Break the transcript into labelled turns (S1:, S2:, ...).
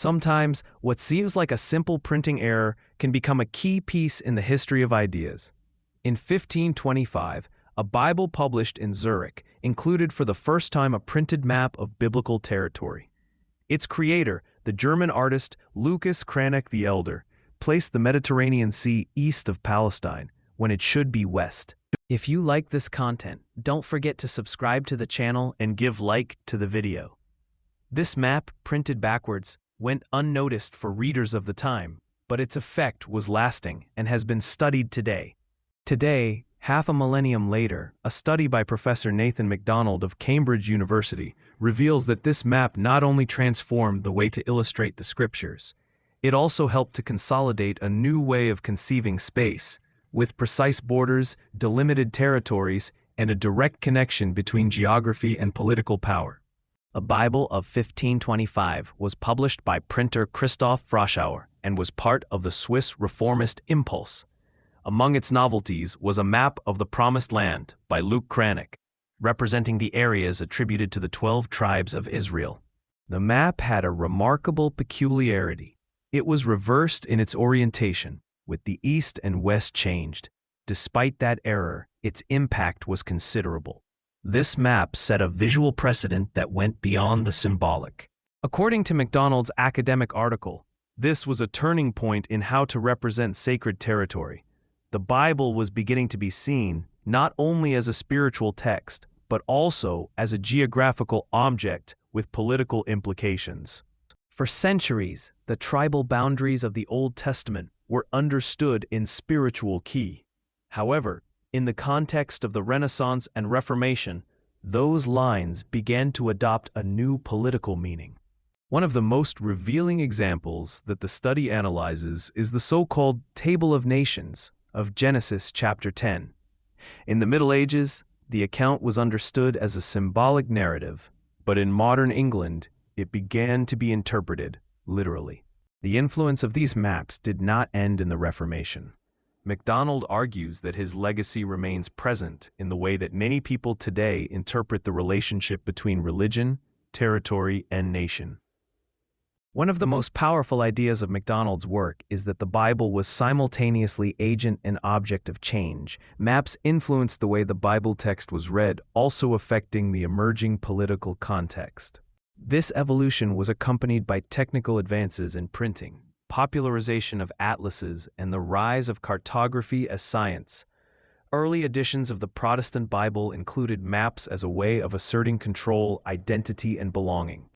S1: Sometimes, what seems like a simple printing error can become a key piece in the history of ideas. In 1525, a Bible published in Zurich included for the first time a printed map of biblical territory. Its creator, the German artist Lucas Cranach the Elder, placed the Mediterranean Sea east of Palestine when it should be west. If you like this content, don't forget to subscribe to the channel and give like to the video. This map, printed backwards, went unnoticed for readers of the time, but its effect was lasting and has been studied today. Today, half a millennium later, a study by Professor Nathan MacDonald of Cambridge University reveals that this map not only transformed the way to illustrate the scriptures, it also helped to consolidate a new way of conceiving space, with precise borders, delimited territories, and a direct connection between geography and political power. A Bible of 1525 was published by printer Christoph Froschauer and was part of the Swiss reformist impulse. Among its novelties was a map of the Promised Land by Luc Cranach, representing the areas attributed to the 12 tribes of Israel. The map had a remarkable peculiarity. It was reversed in its orientation, with the east and west changed. Despite that error, its impact was considerable. This map set a visual precedent that went beyond the symbolic. According to MacDonald's academic article, this was a turning point in how to represent sacred territory. The Bible was beginning to be seen not only as a spiritual text, but also as a geographical object with political implications. For centuries, the tribal boundaries of the Old Testament were understood in spiritual key. However, in the context of the Renaissance and Reformation, those lines began to adopt a new political meaning. One of the most revealing examples that the study analyzes is the so-called Table of Nations of Genesis chapter 10. In the Middle Ages, the account was understood as a symbolic narrative, but in modern England, it began to be interpreted literally. The influence of these maps did not end in the Reformation. MacDonald argues that his legacy remains present in the way that many people today interpret the relationship between religion, territory, and nation. One of the most powerful ideas of MacDonald's work is that the Bible was simultaneously agent and object of change. Maps influenced the way the Bible text was read, also affecting the emerging political context. This evolution was accompanied by technical advances in printing, popularization of atlases, and the rise of cartography as science. Early editions of the Protestant Bible included maps as a way of asserting control, identity, and belonging.